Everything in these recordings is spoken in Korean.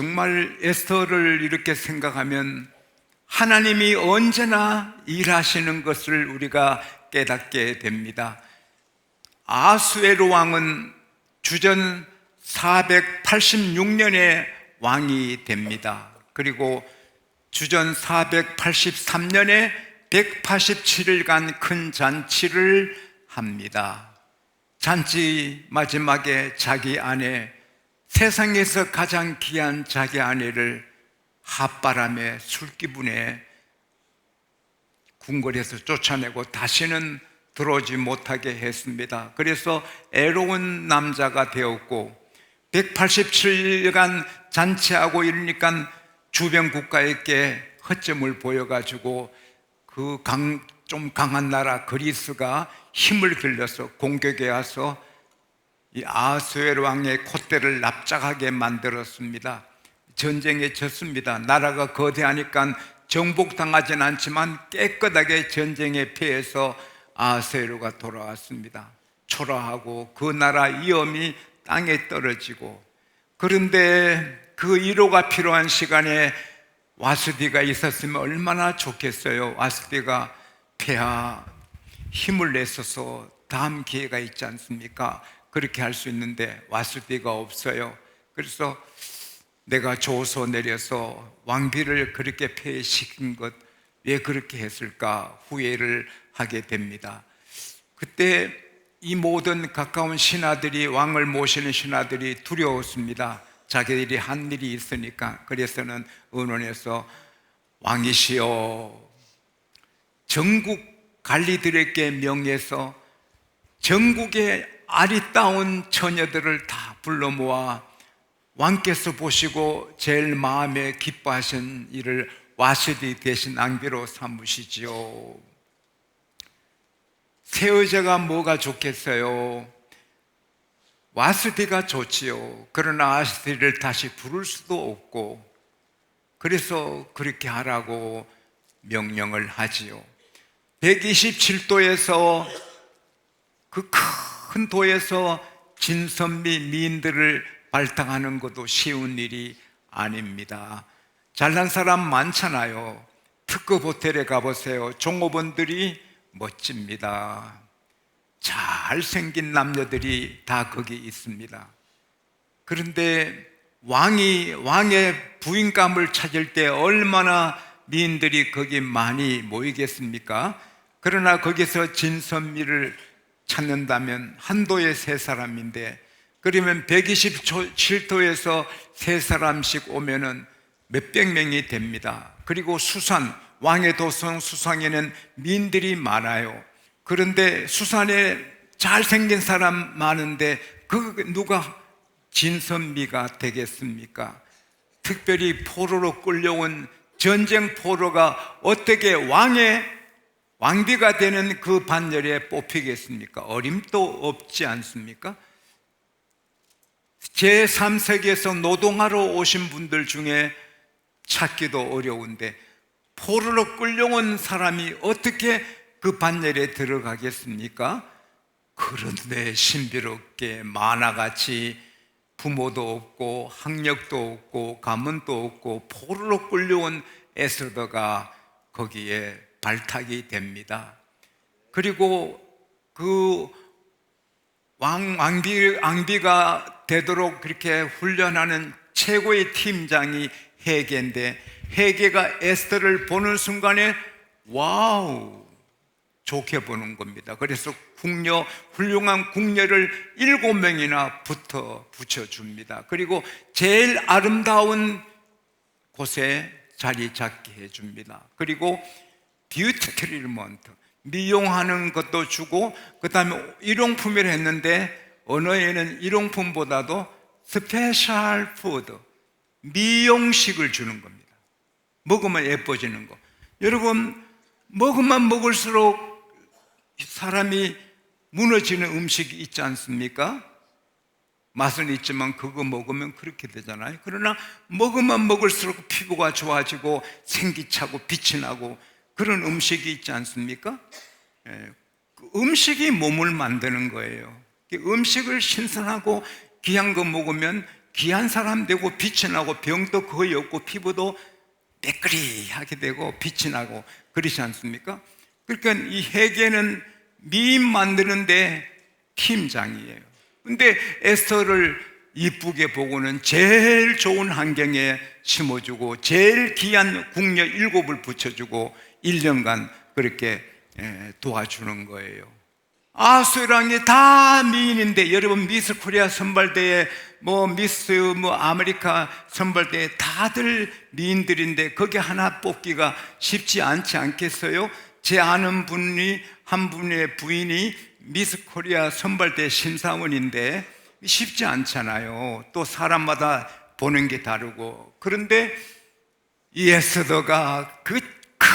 정말 에스더를 이렇게 생각하면 하나님이 언제나 일하시는 것을 우리가 깨닫게 됩니다. 아수에로 왕은 주전 486년에 왕이 됩니다. 그리고 주전 483년에 187일간 큰 잔치를 합니다. 잔치 마지막에 자기 아내, 세상에서 가장 귀한 자기 아내를 핫바람에 술기분에 궁궐에서 쫓아내고 다시는 들어오지 못하게 했습니다. 그래서 애로운 남자가 되었고 187일간 잔치하고 이러니까 주변 국가에게 허점을 보여가지고 좀 강한 나라 그리스가 힘을 들여서 공격해 와서 이 아수에로 왕의 콧대를 납작하게 만들었습니다. 전쟁에 졌습니다. 나라가 거대하니까 정복당하진 않지만 깨끗하게 전쟁에 패해서 아수에로가 돌아왔습니다. 초라하고 그 나라 위엄이 땅에 떨어지고, 그런데 그 위로가 필요한 시간에 와스디가 있었으면 얼마나 좋겠어요. 와스디가 폐하 힘을 내서서 다음 기회가 있지 않습니까? 그렇게 할 수 있는데 와스디가 없어요. 그래서 내가 조서 내려서 왕비를 그렇게 폐해시킨 것 왜 그렇게 했을까 후회를 하게 됩니다. 그때 이 모든 가까운 신하들이, 왕을 모시는 신하들이 두려웠습니다. 자기들이 한 일이 있으니까. 그래서는 의논해서 왕이시여, 전국 관리들에게 명해서 전국의 아리따운 처녀들을 다 불러 모아 왕께서 보시고 제일 마음에 기뻐하신 일을 와스디 대신 낭비로 삼으시지요. 새 여자가 뭐가 좋겠어요? 와스디가 좋지요. 그러나 와스디를 다시 부를 수도 없고, 그래서 그렇게 하라고 명령을 하지요. 127도에서 그 큰 도에서 진선미 미인들을 발탁하는 것도 쉬운 일이 아닙니다. 잘난 사람 많잖아요. 특급 호텔에 가보세요. 종업원들이 멋집니다. 잘생긴 남녀들이 다 거기 있습니다. 그런데 왕의 부인감을 찾을 때 얼마나 미인들이 거기 많이 모이겠습니까? 그러나 거기서 진선미를 찾는다면 한도에 세 사람인데, 그러면 127도에서 세 사람씩 오면은 몇백 명이 됩니다. 그리고 수산, 왕의 도성 수상에는 미인들이 많아요. 그런데 수산에 잘생긴 사람 많은데 누가 진선미가 되겠습니까? 특별히 포로로 끌려온 전쟁 포로가 어떻게 왕비가 되는 그 반열에 뽑히겠습니까? 어림도 없지 않습니까? 제3세기에서 노동하러 오신 분들 중에 찾기도 어려운데 포로로 끌려온 사람이 어떻게 그 반열에 들어가겠습니까? 그런데 신비롭게 만화같이 부모도 없고 학력도 없고 가문도 없고 포로로 끌려온 에스더가 거기에 발탁이 됩니다. 그리고 그 왕비가 되도록 그렇게 훈련하는 최고의 팀장이 헤게인데, 헤게가 에스더를 보는 순간에 와우, 좋게 보는 겁니다. 그래서 훌륭한 궁녀를 7명이나 붙여줍니다. 그리고 제일 아름다운 곳에 자리 잡게 해줍니다. 그리고 뷰티 트리트먼트, 미용하는 것도 주고, 그 다음에 일용품이라 했는데 언어에는 일용품보다도 스페셜 푸드, 미용식을 주는 겁니다. 먹으면 예뻐지는 거. 여러분, 먹으면 먹을수록 사람이 무너지는 음식이 있지 않습니까? 맛은 있지만 그거 먹으면 그렇게 되잖아요. 그러나 먹으면 먹을수록 피부가 좋아지고 생기차고 빛이 나고 그런 음식이 있지 않습니까? 그 음식이 몸을 만드는 거예요. 음식을 신선하고 귀한 거 먹으면 귀한 사람 되고 빛이 나고 병도 거의 없고 피부도 매끄리하게 되고 빛이 나고 그러지 않습니까? 그러니까 이 헤게는 미인 만드는데 팀장이에요. 근데 에스더를 이쁘게 보고는 제일 좋은 환경에 심어주고 제일 귀한 궁녀 7을 붙여주고 1년간 그렇게 도와주는 거예요. 아수랑이 다 미인인데, 여러분 미스 코리아 선발대회 미스 아메리카 선발대회 다들 미인들인데 거기 하나 뽑기가 쉽지 않지 않겠어요? 제 아는 분이 한 분의 부인이 미스 코리아 선발대 심사원인데 쉽지 않잖아요. 또 사람마다 보는 게 다르고. 그런데 이 에스더가 그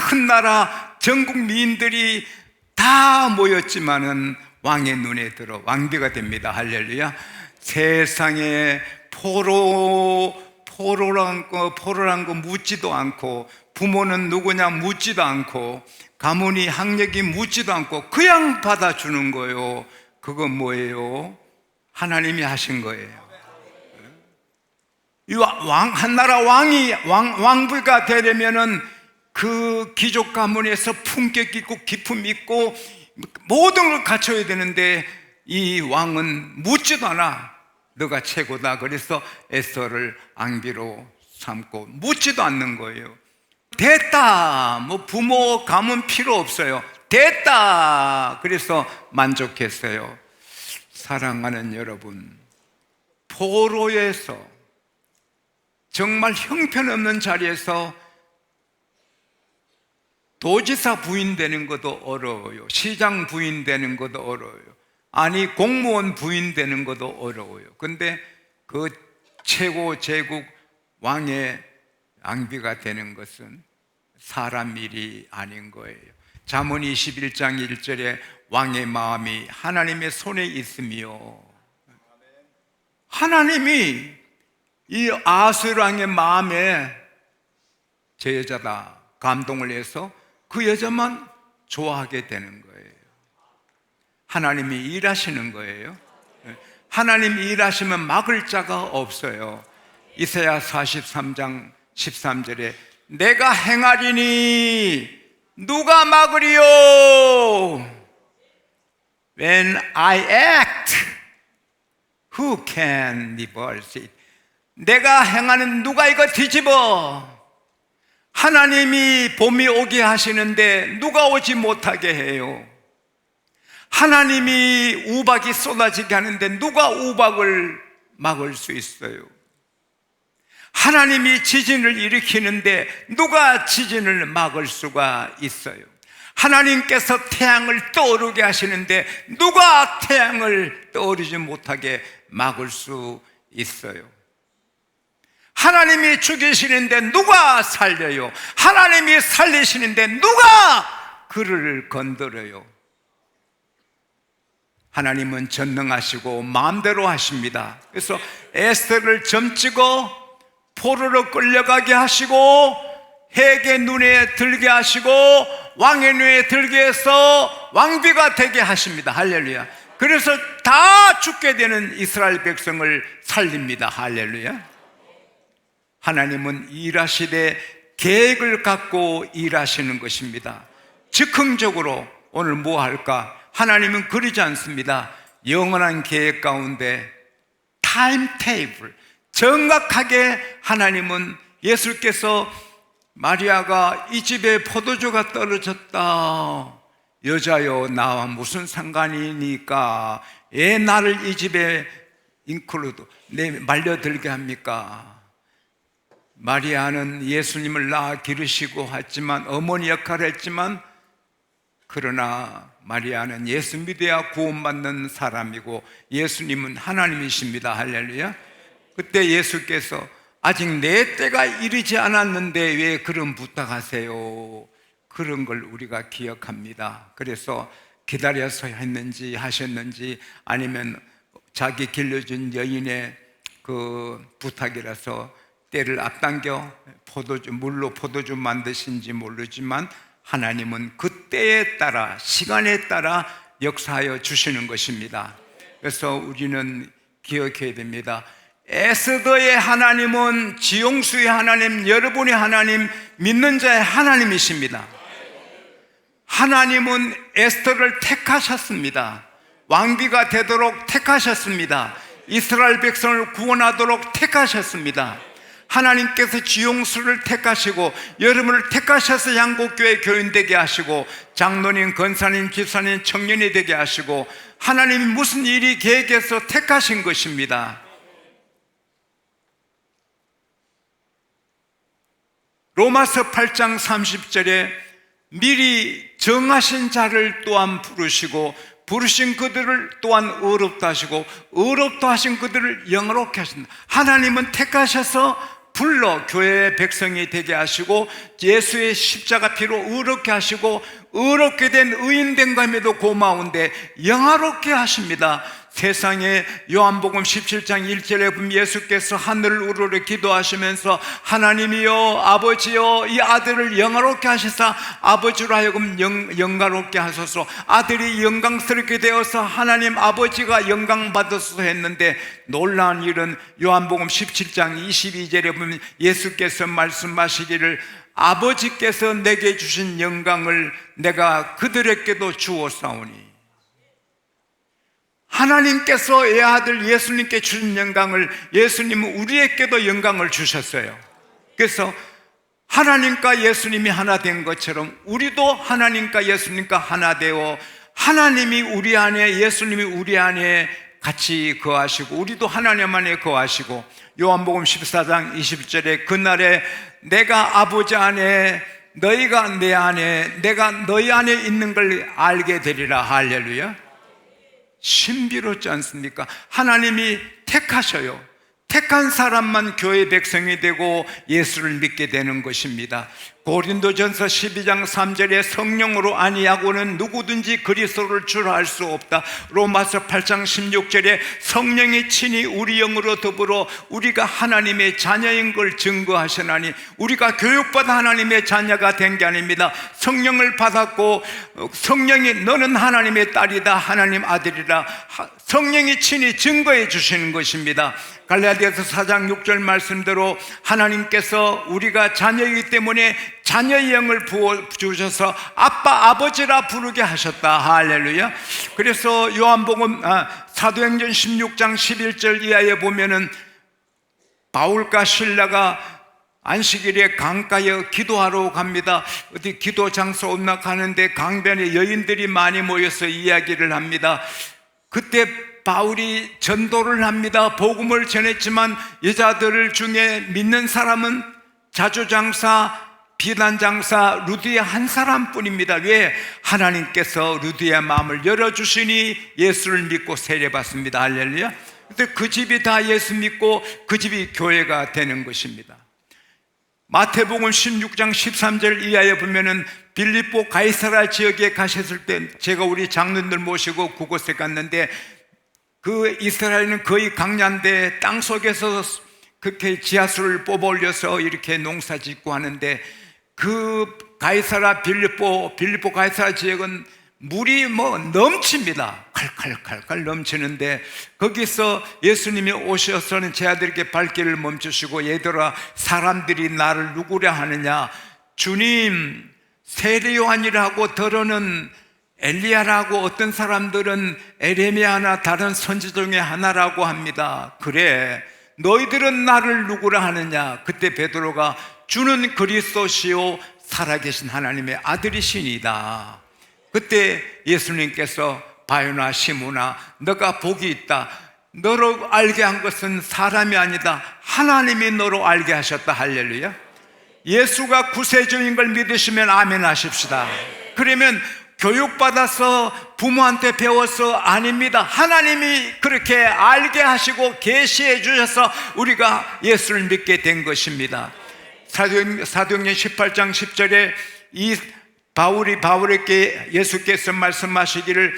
큰 나라 전국 미인들이 다 모였지만은 왕의 눈에 들어 왕비가 됩니다. 할렐루야. 세상에 포로란 거 묻지도 않고, 부모는 누구냐 묻지도 않고, 가문이 학력이 묻지도 않고 그냥 받아주는 거예요. 그건 뭐예요? 하나님이 하신 거예요. 이 한나라 왕비가 되려면은 그 귀족 가문에서 품격 있고 기품 있고 모든 걸 갖춰야 되는데, 이 왕은 묻지도 않아. 너가 최고다. 그래서 에스더를 앙비로 삼고 묻지도 않는 거예요. 됐다. 부모 가문 필요 없어요. 됐다. 그래서 만족했어요. 사랑하는 여러분, 포로에서 정말 형편없는 자리에서 도지사 부인 되는 것도 어려워요. 시장 부인 되는 것도 어려워요. 아니 공무원 부인 되는 것도 어려워요. 근데 그 최고 제국 왕의 앙비가 되는 것은 사람 일이 아닌 거예요. 잠언 21장 1절에 왕의 마음이 하나님의 손에 있으며, 하나님이 이 아수르 왕의 마음에 저 여자다 감동을 해서 그 여자만 좋아하게 되는 거예요. 하나님이 일하시는 거예요. 하나님이 일하시면 막을 자가 없어요. 이사야 43장 13절에 내가 행하리니 누가 막으리요? When I act, who can reverse it? 내가 행하는 누가 이거 뒤집어? 하나님이 봄이 오게 하시는데 누가 오지 못하게 해요? 하나님이 우박이 쏟아지게 하는데 누가 우박을 막을 수 있어요? 하나님이 지진을 일으키는데 누가 지진을 막을 수가 있어요? 하나님께서 태양을 떠오르게 하시는데 누가 태양을 떠오르지 못하게 막을 수 있어요? 하나님이 죽이시는데 누가 살려요? 하나님이 살리시는데 누가 그를 건드려요? 하나님은 전능하시고 마음대로 하십니다. 그래서 에스더를 점찍어 포로로 끌려가게 하시고 헤게 눈에 들게 하시고 왕의 눈에 들게 해서 왕비가 되게 하십니다. 할렐루야. 그래서 다 죽게 되는 이스라엘 백성을 살립니다. 할렐루야. 하나님은 일하시되 계획을 갖고 일하시는 것입니다. 즉흥적으로 오늘 뭐 할까? 하나님은 그러지 않습니다. 영원한 계획 가운데 타임테이블, 정확하게 하나님은, 예수께서 마리아가 이 집에 포도주가 떨어졌다, 여자여 나와 무슨 상관이니까 왜 나를 이 집에 말려들게 합니까? 마리아는 예수님을 낳아 기르시고 했지만, 어머니 역할을 했지만, 그러나 마리아는 예수 믿어야 구원받는 사람이고 예수님은 하나님이십니다. 할렐루야. 그때 예수께서 아직 내 때가 이르지 않았는데 왜 그런 부탁하세요? 그런 걸 우리가 기억합니다. 그래서 기다려서 했는지 하셨는지, 아니면 자기 길러준 여인의 그 부탁이라서 때를 앞당겨 물로 포도주 만드신지 모르지만, 하나님은 그 때에 따라, 시간에 따라 역사하여 주시는 것입니다. 그래서 우리는 기억해야 됩니다. 에스더의 하나님은 지용수의 하나님, 여러분의 하나님, 믿는 자의 하나님이십니다. 하나님은 에스더를 택하셨습니다. 왕비가 되도록 택하셨습니다. 이스라엘 백성을 구원하도록 택하셨습니다. 하나님께서 지용수를 택하시고 여러분을 택하셔서 양곡교회 교인 되게 하시고 장로님, 권사님, 집사님, 청년이 되게 하시고 하나님이 무슨 일이 계획해서 택하신 것입니다. 로마서 8장 30절에 미리 정하신 자를 또한 부르시고 부르신 그들을 또한 의롭다 하시고 의롭다 하신 그들을 영화롭게 하신다. 하나님은 택하셔서 불러 교회의 백성이 되게 하시고 예수의 십자가 피로 의롭게 하시고 의롭게 된 의인된 감에도 고마운데 영화롭게 하십니다. 세상에 요한복음 17장 1절에 보면 예수께서 하늘을 우러러 기도하시면서 하나님이여 아버지여 이 아들을 영화롭게 하시사 아버지로 하여금 영광롭게 하소서, 아들이 영광스럽게 되어서 하나님 아버지가 영광 받으소서 했는데 놀라운 일은 요한복음 17장 22절에 보면 예수께서 말씀하시기를 아버지께서 내게 주신 영광을 내가 그들에게도 주었사오니, 하나님께서 의 아들 예수님께 주신 영광을 예수님은 우리에게도 영광을 주셨어요. 그래서 하나님과 예수님이 하나 된 것처럼 우리도 하나님과 예수님과 하나 되어 하나님이 우리 안에, 예수님이 우리 안에 같이 거하시고 우리도 하나님 안에 거하시고, 요한복음 14장 20절에 그날에 내가 아버지 안에 너희가 내 안에 내가 너희 안에 있는 걸 알게 되리라. 할렐루야. 신비롭지 않습니까? 하나님이 택하셔요. 택한 사람만 교회 백성이 되고 예수를 믿게 되는 것입니다. 고린도전서 12장 3절에 성령으로 아니하고는 누구든지 그리스도를 주라 할 수 없다. 로마서 8장 16절에 성령이 친히 우리 영으로 더불어 우리가 하나님의 자녀인 걸 증거하시나니, 우리가 교육받아 하나님의 자녀가 된 게 아닙니다. 성령을 받았고 성령이 너는 하나님의 딸이다, 하나님 아들이라 성령이 친히 증거해 주시는 것입니다. 갈라디아서 4장 6절 말씀대로 하나님께서 우리가 자녀이기 때문에 자녀의 영을 부어주셔서 아빠 아버지라 부르게 하셨다. 할렐루야. 그래서 요한복음 사도행전 16장 11절 이하에 보면은 바울과 실라가 안식일에 강가에 기도하러 갑니다. 어디 기도 장소 없나 가는데 강변에 여인들이 많이 모여서 이야기를 합니다. 그때 바울이 전도를 합니다. 복음을 전했지만 여자들 중에 믿는 사람은 자주장사, 비단장사 루디아 한 사람뿐입니다. 왜? 하나님께서 루디아의 마음을 열어주시니 예수를 믿고 세례받습니다. 할렐루야. 그때 그 집이 다 예수 믿고 그 집이 교회가 되는 것입니다. 마태복음 16장 13절 이하에 보면은 빌립보 가이사라 지역에 가셨을 때 제가 우리 장로들 모시고 그곳에 갔는데, 그 이스라엘은 거의 강야인데 땅 속에서 그렇게 지하수를 뽑아 올려서 이렇게 농사 짓고 하는데, 그 가이사라 빌립보 가이사라 지역은 물이 넘칩니다. 칼칼칼칼 넘치는데 거기서 예수님이 오셔서는 제 아들에게 발길을 멈추시고 얘들아 사람들이 나를 누구라 하느냐, 주님 세례 요한이라고 더러는 엘리야라고, 어떤 사람들은 에레미야나 다른 선지 중에 하나라고 합니다. 그래 너희들은 나를 누구라 하느냐. 그때 베드로가 주는 그리스도시요 살아계신 하나님의 아들이시니다. 그때 예수님께서 바요나 시므나 너가 복이 있다. 너로 알게 한 것은 사람이 아니다. 하나님이 너로 알게 하셨다. 할렐루야. 예수가 구세주인 걸 믿으시면 아멘 하십시다. 그러면 교육받아서 부모한테 배워서 아닙니다. 하나님이 그렇게 알게 하시고 계시해 주셔서 우리가 예수를 믿게 된 것입니다. 사도행전 18장 10절에 이 바울에게 예수께서 말씀하시기를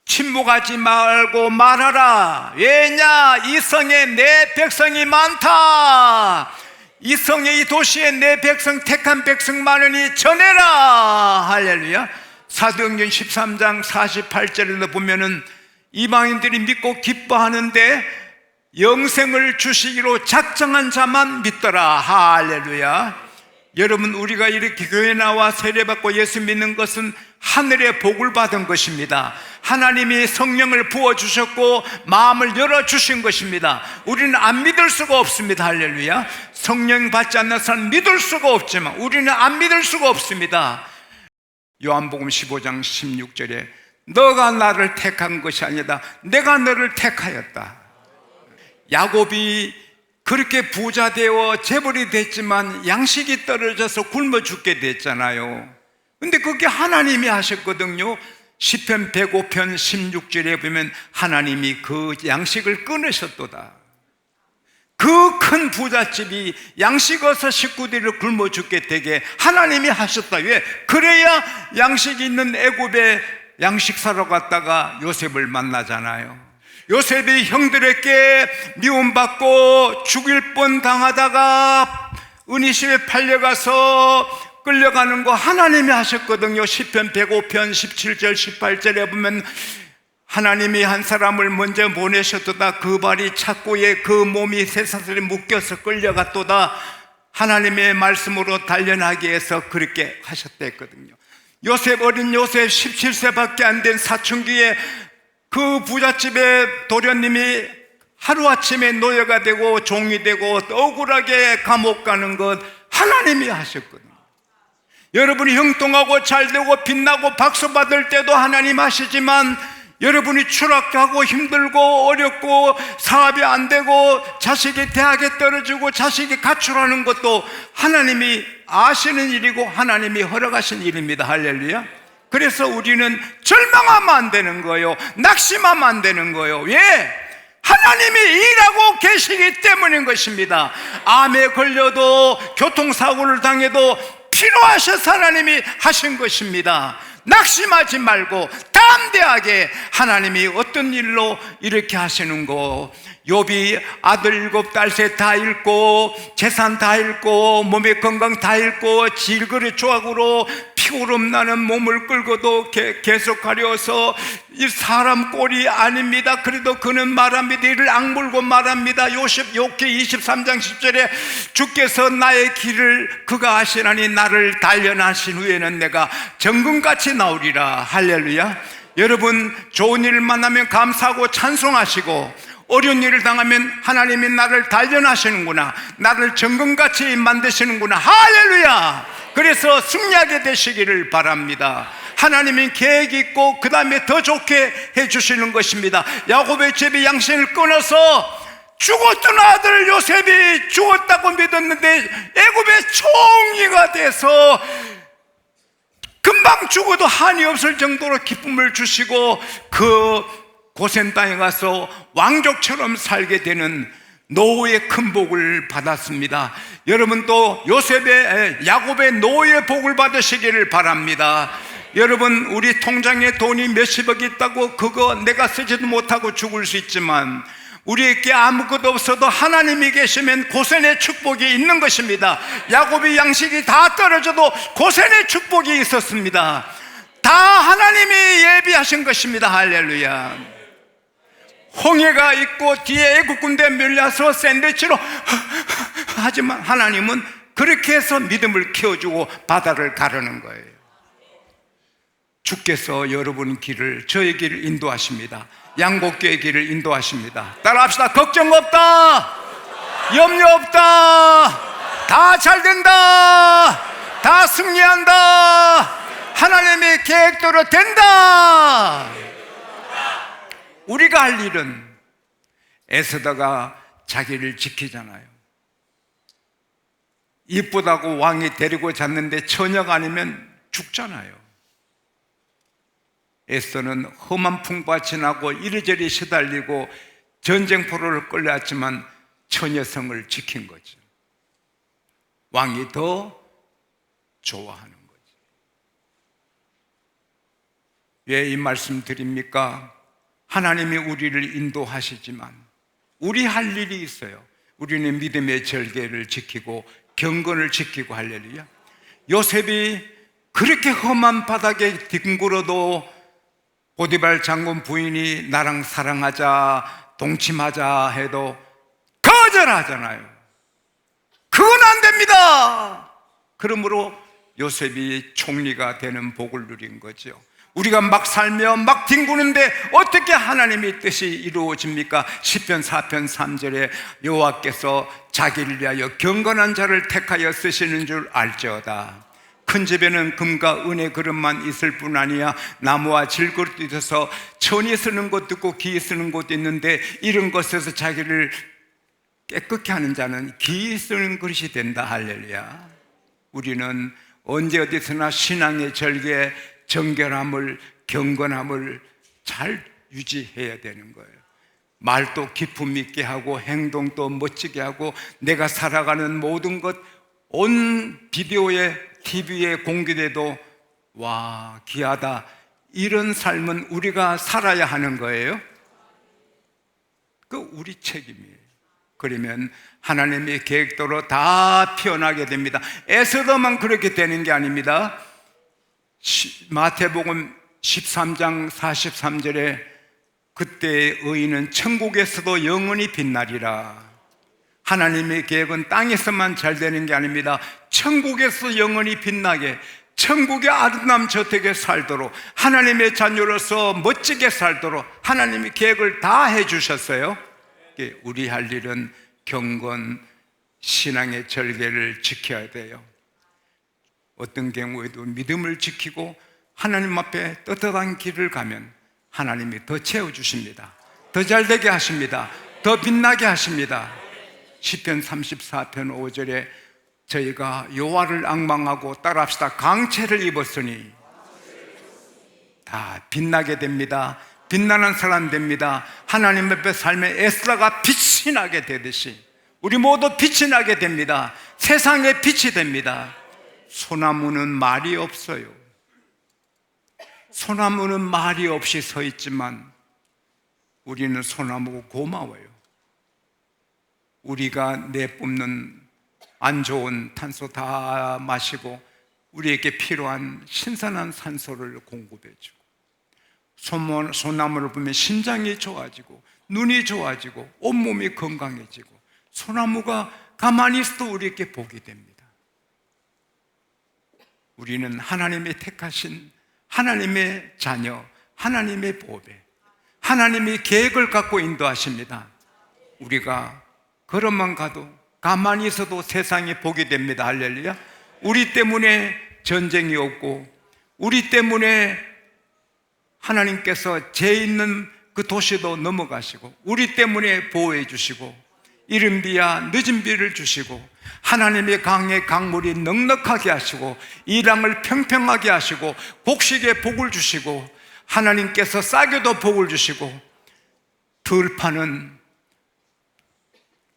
침묵하지 말고 말하라. 왜냐? 이 성에 내 백성이 많다. 이 성에, 이 도시에 내 백성, 택한 백성 많으니 전해라. 할렐루야. 사도행전 13장 48절에도 보면은 이방인들이 믿고 기뻐하는데 영생을 주시기로 작정한 자만 믿더라. 할렐루야. 여러분, 우리가 이렇게 교회 나와 세례받고 예수 믿는 것은 하늘의 복을 받은 것입니다. 하나님이 성령을 부어주셨고 마음을 열어주신 것입니다. 우리는 안 믿을 수가 없습니다. 할렐루야. 성령 받지 않는 사람 믿을 수가 없지만 우리는 안 믿을 수가 없습니다. 요한복음 15장 16절에 너가 나를 택한 것이 아니다, 내가 너를 택하였다. 야곱이 그렇게 부자 되어 재벌이 됐지만 양식이 떨어져서 굶어 죽게 됐잖아요. 근데 그게 하나님이 하셨거든요. 시편 105편 16절에 보면 하나님이 그 양식을 끊으셨도다. 그 큰 부잣집이 양식 얻어 식구들을 굶어 죽게 되게 하나님이 하셨다. 왜? 그래야 양식이 있는 애굽에 양식 사러 갔다가 요셉을 만나잖아요. 요셉이 형들에게 미움받고 죽일 뻔 당하다가 은이십에 팔려가서 끌려가는 거 하나님이 하셨거든요. 시편 105편 17절 18절에 보면 하나님이 한 사람을 먼저 보내셨도다. 그 발이 착고에 그 몸이 쇠사슬에 묶여서 끌려갔도다. 하나님의 말씀으로 단련하기 위해서 그렇게 하셨댔거든요. 요셉, 어린 요셉 17세밖에 안 된 사춘기에 그 부잣집의 도련님이 하루아침에 노예가 되고 종이 되고 억울하게 감옥 가는 것 하나님이 하셨거든요. 여러분이 형통하고 잘되고 빛나고 박수 받을 때도 하나님 하시지만 여러분이 추락하고 힘들고 어렵고 사업이 안 되고 자식이 대학에 떨어지고 자식이 가출하는 것도 하나님이 아시는 일이고 하나님이 허락하신 일입니다. 할렐루야. 그래서 우리는 절망하면 안 되는 거예요. 낙심하면 안 되는 거예요. 왜? 하나님이 일하고 계시기 때문인 것입니다. 암에 걸려도 교통사고를 당해도 필요하셔서 하나님이 하신 것입니다. 낙심하지 말고 담대하게 하나님이 어떤 일로 이렇게 하시는 거. 욥이 아들 7딸 다 잃고 재산 다 잃고 몸의 건강 다 잃고 질거리 조각으로 피고름 나는 몸을 끌고도 계속 가려서 이 사람 꼴이 아닙니다. 그래도 그는 말합니다. 이를 악물고 말합니다. 욥기 23장 10절에 주께서 나의 길을 그가 아시나니 나를 단련하신 후에는 내가 정금같이 나오리라. 할렐루야. 여러분, 좋은 일을 만나면 감사하고 찬송하시고 어려운 일을 당하면 하나님이 나를 단련하시는구나, 나를 정금같이 만드시는구나. 할렐루야. 그래서 승리하게 되시기를 바랍니다. 하나님이 계획 있고 그 다음에 더 좋게 해주시는 것입니다. 야곱의 집이 양식을 끊어서 죽었던 아들 요셉이 죽었다고 믿었는데 애굽의 총리가 돼서 금방 죽어도 한이 없을 정도로 기쁨을 주시고 그 고센 땅에 가서 왕족처럼 살게 되는 노후의 큰 복을 받았습니다. 여러분도 야곱의 노후의 복을 받으시기를 바랍니다. 여러분, 우리 통장에 돈이 몇십억 있다고 그거 내가 쓰지도 못하고 죽을 수 있지만 우리에게 아무것도 없어도 하나님이 계시면 고센의 축복이 있는 것입니다. 야곱의 양식이 다 떨어져도 고센의 축복이 있었습니다. 다 하나님이 예비하신 것입니다. 할렐루야. 홍해가 있고 뒤에 애국 군대 밀려서 샌드위치로 하지만 하나님은 그렇게 해서 믿음을 키워주고 바다를 가르는 거예요. 주께서 여러분 길을, 저의 길을 인도하십니다. 양곡교의 길을 인도하십니다. 따라합시다. 걱정 없다, 염려 없다, 다 잘 된다, 다 승리한다, 하나님의 계획대로 된다. 우리가 할 일은 에스더가 자기를 지키잖아요. 이쁘다고 왕이 데리고 잤는데 처녀가 아니면 죽잖아요. 에스더는 험한 풍파 지나고 이리저리 시달리고 전쟁포로를 끌려왔지만 처녀성을 지킨 거죠. 왕이 더 좋아하는 거죠. 왜 이 말씀 드립니까? 하나님이 우리를 인도하시지만 우리 할 일이 있어요. 우리는 믿음의 절개를 지키고 경건을 지키고 할렐루야. 요셉이 그렇게 험한 바닥에 뒹굴어도 보디발 장군 부인이 나랑 사랑하자, 동침하자 해도 차별하잖아요. 그건 안 됩니다. 그러므로 요셉이 총리가 되는 복을 누린 거죠. 우리가 막 살며 막 뒹구는데 어떻게 하나님의 뜻이 이루어집니까? 시편 4편 3절에 여호와께서 자기를 위하여 경건한 자를 택하여 쓰시는 줄 알지어다. 큰 집에는 금과 은의 그릇만 있을 뿐 아니야 나무와 질그릇도 있어서 천이 쓰는 곳도 있고 기이 쓰는 곳도 있는데 이런 것에서 자기를 깨끗게 하는 자는 기이 쓰는 그릇이 된다. 할렐루야. 우리는 언제 어디서나 신앙의 절개, 정결함을, 경건함을 잘 유지해야 되는 거예요. 말도 기품 있게 하고 행동도 멋지게 하고 내가 살아가는 모든 것 온 비디오에 TV에 공개돼도 와 귀하다, 이런 삶은 우리가 살아야 하는 거예요. 그 우리 책임이에요. 그러면 하나님의 계획대로 다 피어나게 됩니다. 애써도만 그렇게 되는 게 아닙니다. 마태복음 13장 43절에 그때의 의인은 천국에서도 영원히 빛나리라. 하나님의 계획은 땅에서만 잘 되는 게 아닙니다. 천국에서 영원히 빛나게, 천국의 아름다운 저택에 살도록, 하나님의 자녀로서 멋지게 살도록 하나님의 계획을 다 해주셨어요. 우리 할 일은 경건, 신앙의 절개를 지켜야 돼요. 어떤 경우에도 믿음을 지키고 하나님 앞에 떳떳한 길을 가면 하나님이 더 채워주십니다. 더 잘되게 하십니다. 더 빛나게 하십니다. 시편 34편 5절에 저희가 여호와를 앙망하고 따라합시다. 강체를 입었으니 다 빛나게 됩니다. 빛나는 사람 됩니다. 하나님 앞에 삶의 에스라가 빛이 나게 되듯이 우리 모두 빛이 나게 됩니다. 세상에 빛이 됩니다. 소나무는 말이 없어요. 소나무는 말이 없이 서 있지만 우리는 소나무고 고마워요. 우리가 내뿜는 안 좋은 탄소 다 마시고 우리에게 필요한 신선한 산소를 공급해주고, 소나무를 보면 심장이 좋아지고 눈이 좋아지고 온몸이 건강해지고, 소나무가 가만히 있어도 우리에게 복이 됩니다. 우리는 하나님의 택하신 하나님의 자녀, 하나님의 보배, 하나님이 계획을 갖고 인도하십니다. 우리가 걸어만 가도 가만히 있어도 세상에 복이 됩니다. 할렐루야. 우리 때문에 전쟁이 없고 우리 때문에 하나님께서 죄 있는 그 도시도 넘어가시고 우리 때문에 보호해 주시고 이른 비야 늦은 비를 주시고 하나님의 강에 강물이 넉넉하게 하시고 이 땅을 평평하게 하시고 곡식에 복을 주시고 하나님께서 싹에도 복을 주시고 들판은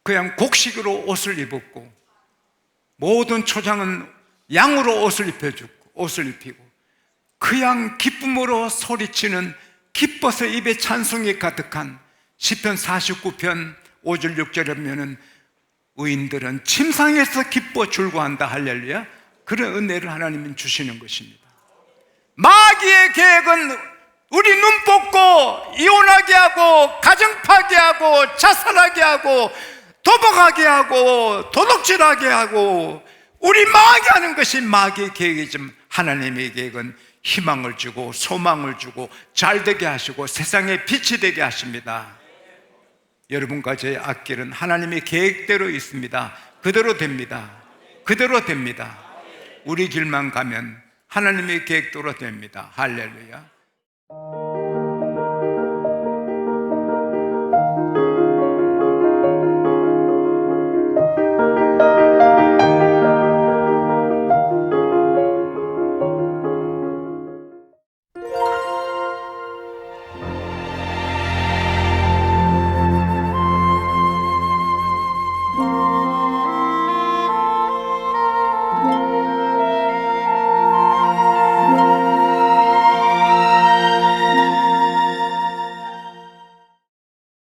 그냥 곡식으로 옷을 입었고 모든 초장은 양으로 옷을 입히고 그냥 기쁨으로 소리치는 기뻐서 입에 찬송이 가득한 시편 49편 5절 6절에 보면은 의인들은 침상에서 기뻐 즐거워한다. 할렐루야. 그런 은혜를 하나님은 주시는 것입니다. 마귀의 계획은 우리 눈 뽑고 이혼하게 하고 가정 파괴하고 자살하게 하고 도박하게 하고 도둑질하게 하고 우리 망하게 하는 것이 마귀의 계획이지만 하나님의 계획은 희망을 주고 소망을 주고 잘되게 하시고 세상에 빛이 되게 하십니다. 여러분과 저의 앞길은 하나님의 계획대로 있습니다. 그대로 됩니다. 그대로 됩니다. 우리 길만 가면 하나님의 계획대로 됩니다. 할렐루야.